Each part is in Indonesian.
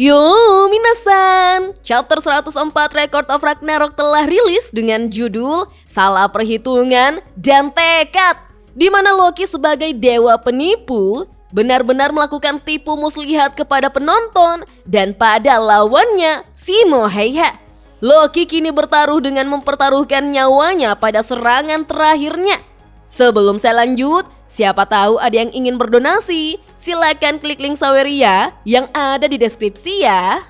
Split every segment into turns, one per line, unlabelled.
Yo minasan, chapter 104 Record of Ragnarok telah rilis dengan judul Salah Perhitungan dan Tekad, di mana Loki sebagai dewa penipu benar-benar melakukan tipu muslihat kepada penonton dan pada lawannya Simoheya. Loki kini bertaruh dengan mempertaruhkan nyawanya pada serangan terakhirnya. Sebelum saya lanjut, siapa tahu ada yang ingin berdonasi, silakan klik link Saweria yang ada di deskripsi ya.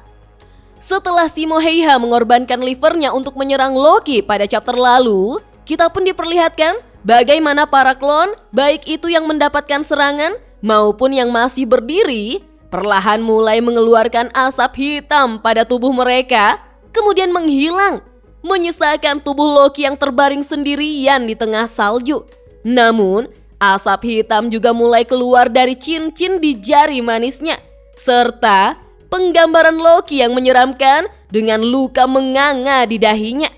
Setelah Simoheya mengorbankan livernya untuk menyerang Loki pada chapter lalu, kita pun diperlihatkan bagaimana para klon, baik itu yang mendapatkan serangan maupun yang masih berdiri, perlahan mulai mengeluarkan asap hitam pada tubuh mereka, kemudian menghilang, menyisakan tubuh Loki yang terbaring sendirian di tengah salju. Namun, asap hitam juga mulai keluar dari cincin di jari manisnya, serta penggambaran Loki yang menyeramkan dengan luka menganga di dahinya.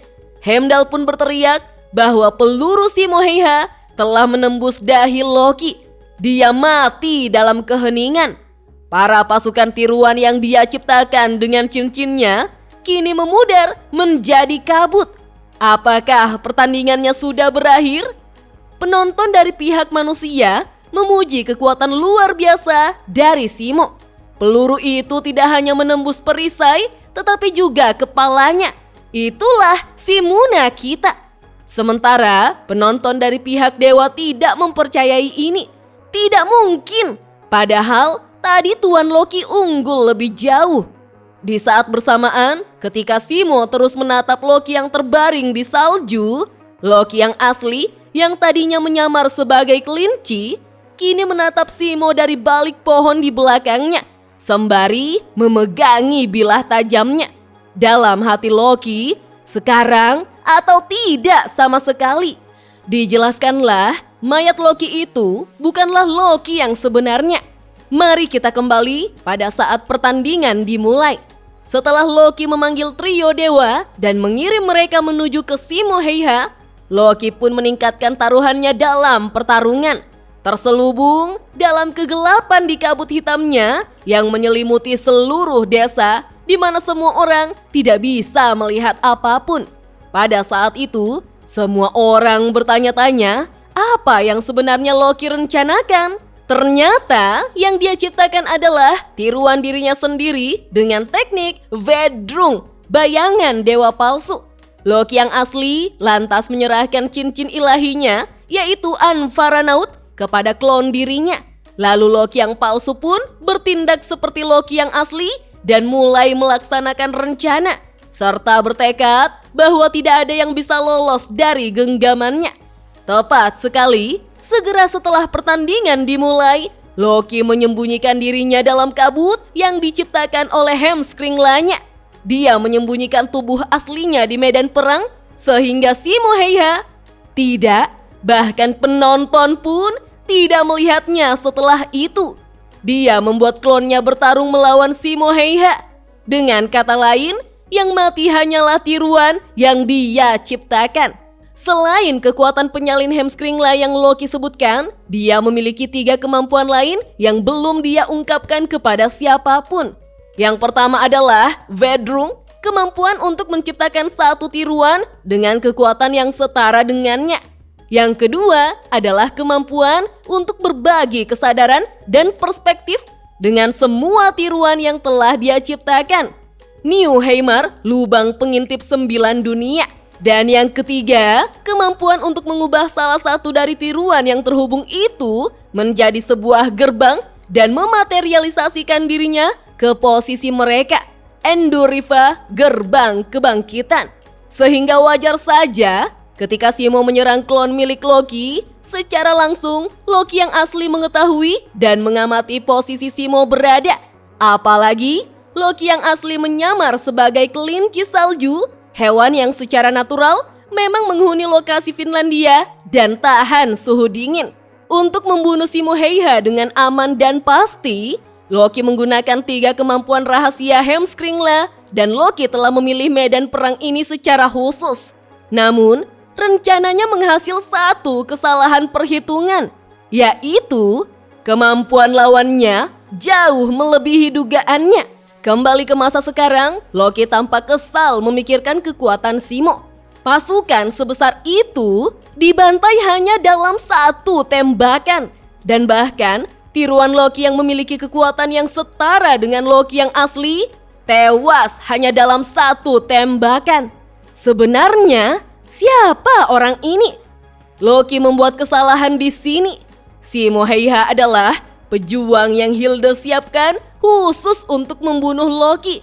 Heimdall pun berteriak bahwa peluru Simoheya telah menembus dahi Loki. Dia mati dalam keheningan. Para pasukan tiruan yang dia ciptakan dengan cincinnya kini memudar menjadi kabut. Apakah pertandingannya sudah berakhir? Penonton dari pihak manusia memuji kekuatan luar biasa dari Simo. Peluru itu tidak hanya menembus perisai, tetapi juga kepalanya. Itulah Simuna kita. Sementara penonton dari pihak dewa tidak mempercayai ini. Tidak mungkin. Padahal tadi Tuan Loki unggul lebih jauh. Di saat bersamaan, ketika Simo terus menatap Loki yang terbaring di salju, Loki yang asli yang tadinya menyamar sebagai kelinci, kini menatap Simo dari balik pohon di belakangnya, sembari memegangi bilah tajamnya. Dalam hati Loki, sekarang atau tidak sama sekali. Dijelaskanlah, mayat Loki itu bukanlah Loki yang sebenarnya. Mari kita kembali pada saat pertandingan dimulai. Setelah Loki memanggil trio dewa dan mengirim mereka menuju ke Simoheya, Loki pun meningkatkan taruhannya dalam pertarungan. Terselubung dalam kegelapan di kabut hitamnya yang menyelimuti seluruh desa, di mana semua orang tidak bisa melihat apapun. Pada saat itu, semua orang bertanya-tanya apa yang sebenarnya Loki rencanakan. Ternyata yang dia ciptakan adalah tiruan dirinya sendiri dengan teknik Vedrung, bayangan dewa palsu. Loki yang asli lantas menyerahkan cincin ilahinya, yaitu Anfaranaut, kepada klon dirinya. Lalu Loki yang palsu pun bertindak seperti Loki yang asli dan mulai melaksanakan rencana, serta bertekad bahwa tidak ada yang bisa lolos dari genggamannya. Tepat sekali, segera setelah pertandingan dimulai, Loki menyembunyikan dirinya dalam kabut yang diciptakan oleh Heimskringla-nya. Dia menyembunyikan tubuh aslinya di medan perang sehingga Simoheya tidak, bahkan penonton pun tidak melihatnya setelah itu. Dia membuat klonnya bertarung melawan Simoheya. Dengan kata lain, yang mati hanyalah tiruan yang dia ciptakan. Selain kekuatan penyalin Heimskringla yang Loki sebutkan, dia memiliki 3 kemampuan lain yang belum dia ungkapkan kepada siapapun. Yang pertama adalah Vedrung, kemampuan untuk menciptakan satu tiruan dengan kekuatan yang setara dengannya. Yang kedua adalah kemampuan untuk berbagi kesadaran dan perspektif dengan semua tiruan yang telah dia ciptakan. Newheimar, lubang pengintip 9 dunia. Dan yang ketiga, kemampuan untuk mengubah salah satu dari tiruan yang terhubung itu menjadi sebuah gerbang dan mematerialisasikan dirinya ke posisi mereka, Endoriva, gerbang kebangkitan. Sehingga wajar saja ketika Simo menyerang klon milik Loki, secara langsung Loki yang asli mengetahui dan mengamati posisi Simo berada. Apalagi Loki yang asli menyamar sebagai kelinci salju, hewan yang secara natural memang menghuni lokasi Finlandia dan tahan suhu dingin. Untuk membunuh Simoheya dengan aman dan pasti, Loki menggunakan 3 kemampuan rahasia Heimskringla dan Loki telah memilih medan perang ini secara khusus. Namun, rencananya menghasil satu kesalahan perhitungan, yaitu kemampuan lawannya jauh melebihi dugaannya. Kembali ke masa sekarang, Loki tampak kesal memikirkan kekuatan Simo. Pasukan sebesar itu dibantai hanya dalam satu tembakan. Dan bahkan tiruan Loki yang memiliki kekuatan yang setara dengan Loki yang asli tewas hanya dalam satu tembakan. Sebenarnya siapa orang ini? Loki membuat kesalahan di sini. Simo Heiha adalah pejuang yang Hilde siapkan khusus untuk membunuh Loki.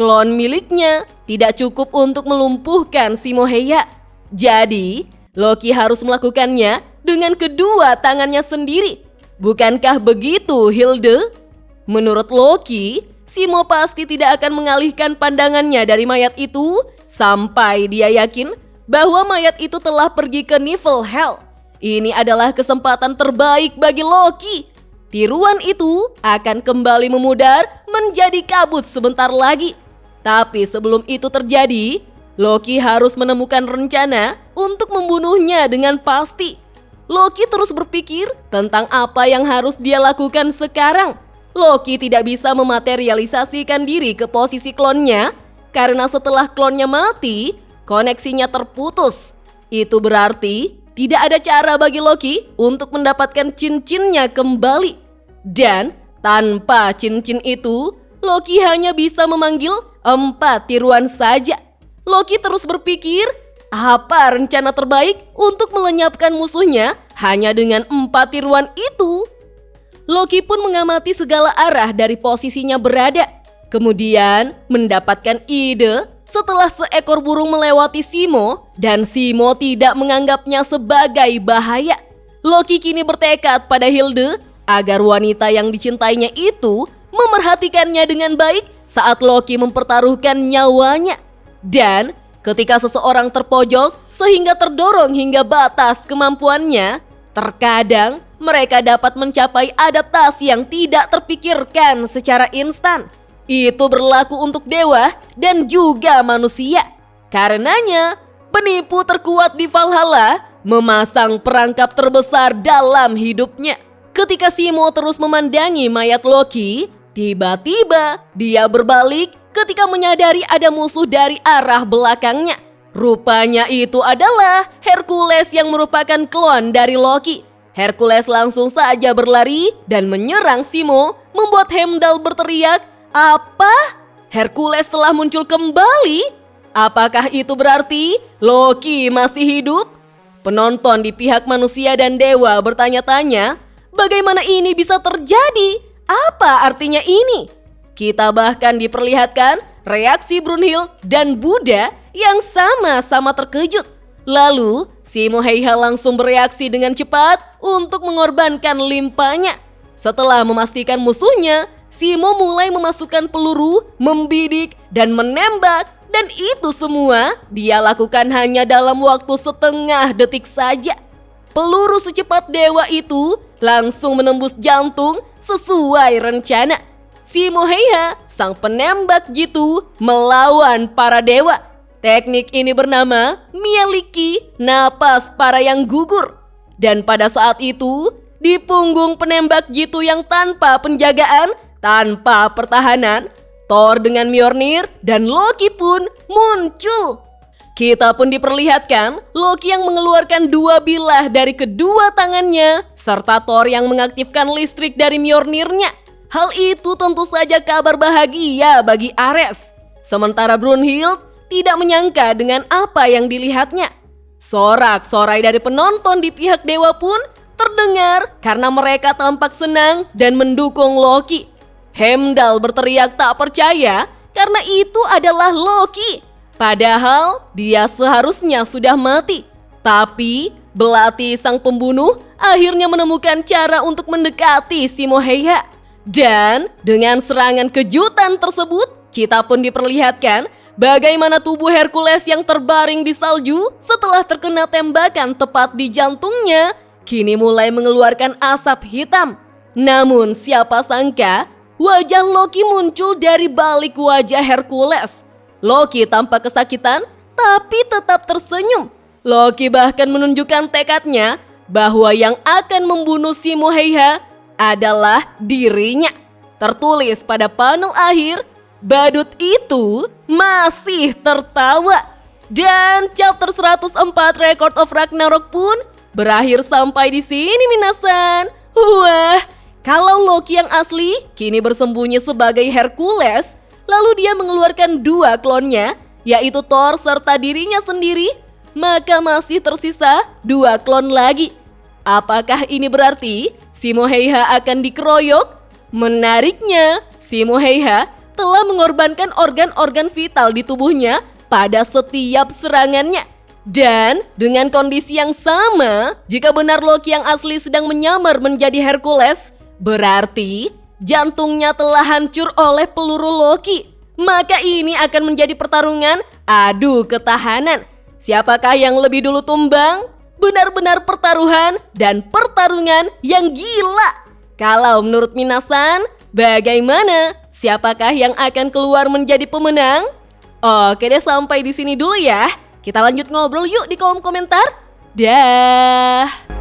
Klon miliknya tidak cukup untuk melumpuhkan Simo Heiha. Jadi, Loki harus melakukannya dengan kedua tangannya sendiri. Bukankah begitu, Hilde? Menurut Loki, Simo pasti tidak akan mengalihkan pandangannya dari mayat itu sampai dia yakin bahwa mayat itu telah pergi ke Niflhel. Ini adalah kesempatan terbaik bagi Loki. Tiruan itu akan kembali memudar menjadi kabut sebentar lagi. Tapi sebelum itu terjadi, Loki harus menemukan rencana untuk membunuhnya dengan pasti. Loki terus berpikir tentang apa yang harus dia lakukan sekarang. Loki tidak bisa mematerialisasikan diri ke posisi klonnya karena setelah klonnya mati, koneksinya terputus. Itu berarti tidak ada cara bagi Loki untuk mendapatkan cincinnya kembali. Dan tanpa cincin itu, Loki hanya bisa memanggil 4 tiruan saja. Loki terus berpikir, apa rencana terbaik untuk melenyapkan musuhnya hanya dengan 4 tiruan itu? Loki pun mengamati segala arah dari posisinya berada. Kemudian mendapatkan ide setelah seekor burung melewati Simo dan Simo tidak menganggapnya sebagai bahaya. Loki kini bertekad pada Hilde agar wanita yang dicintainya itu memerhatikannya dengan baik saat Loki mempertaruhkan nyawanya. Dan ketika seseorang terpojok sehingga terdorong hingga batas kemampuannya, terkadang mereka dapat mencapai adaptasi yang tidak terpikirkan secara instan. Itu berlaku untuk dewa dan juga manusia. Karenanya, penipu terkuat di Valhalla memasang perangkap terbesar dalam hidupnya. Ketika Simo terus memandangi mayat Loki, tiba-tiba dia berbalik ketika menyadari ada musuh dari arah belakangnya. Rupanya itu adalah Hercules yang merupakan klon dari Loki. Hercules langsung saja berlari dan menyerang Simo, membuat Heimdall berteriak, "Apa? Hercules telah muncul kembali? Apakah itu berarti Loki masih hidup?" Penonton di pihak manusia dan dewa bertanya-tanya, bagaimana ini bisa terjadi? Apa artinya ini? Kita bahkan diperlihatkan reaksi Brunhild dan Buddha yang sama-sama terkejut. Lalu, Simo Heiha langsung bereaksi dengan cepat untuk mengorbankan limpanya. Setelah memastikan musuhnya, Simo mulai memasukkan peluru, membidik, dan menembak. Dan itu semua dia lakukan hanya dalam waktu setengah detik saja. Peluru secepat dewa itu langsung menembus jantung sesuai rencana. Simo Heiha, sang penembak jitu, melawan para dewa. Teknik ini bernama Mieliki, napas para yang gugur. Dan pada saat itu, di punggung penembak jitu yang tanpa penjagaan, tanpa pertahanan, Thor dengan Mjolnir dan Loki pun muncul. Kita pun diperlihatkan Loki yang mengeluarkan 2 bilah dari kedua tangannya, serta Thor yang mengaktifkan listrik dari Mjolnirnya. Hal itu tentu saja kabar bahagia bagi Ares. Sementara Brunhild tidak menyangka dengan apa yang dilihatnya. Sorak-sorai dari penonton di pihak dewa pun terdengar karena mereka tampak senang dan mendukung Loki. Heimdall berteriak tak percaya karena itu adalah Loki. Padahal dia seharusnya sudah mati. Tapi Belati sang pembunuh akhirnya menemukan cara untuk mendekati Simo Heiha. Dan dengan serangan kejutan tersebut, kita pun diperlihatkan bagaimana tubuh Hercules yang terbaring di salju setelah terkena tembakan tepat di jantungnya kini mulai mengeluarkan asap hitam. Namun siapa sangka wajah Loki muncul dari balik wajah Hercules. Loki tampak kesakitan tapi tetap tersenyum. Loki bahkan menunjukkan tekadnya bahwa yang akan membunuh Simo Heiha adalah dirinya. Tertulis pada panel akhir, badut itu masih tertawa. Dan chapter 104 Record of Ragnarok pun berakhir sampai di sini minasan. Wah, kalau Loki yang asli kini bersembunyi sebagai Hercules, lalu dia mengeluarkan dua klonnya, yaitu Thor serta dirinya sendiri, maka masih tersisa dua klon lagi. Apakah ini berarti Simo Heiha akan dikeroyok? Menariknya, Simo Heiha telah mengorbankan organ-organ vital di tubuhnya pada setiap serangannya. Dan dengan kondisi yang sama, jika benar Loki yang asli sedang menyamar menjadi Hercules, berarti jantungnya telah hancur oleh peluru Loki. Maka ini akan menjadi pertarungan adu ketahanan. Siapakah yang lebih dulu tumbang? Benar-benar pertaruhan dan pertarungan yang gila. Kalau menurut minasan, bagaimana? Siapakah yang akan keluar menjadi pemenang? Oke deh, sampai di sini dulu ya. Kita lanjut ngobrol yuk di kolom komentar. Dah.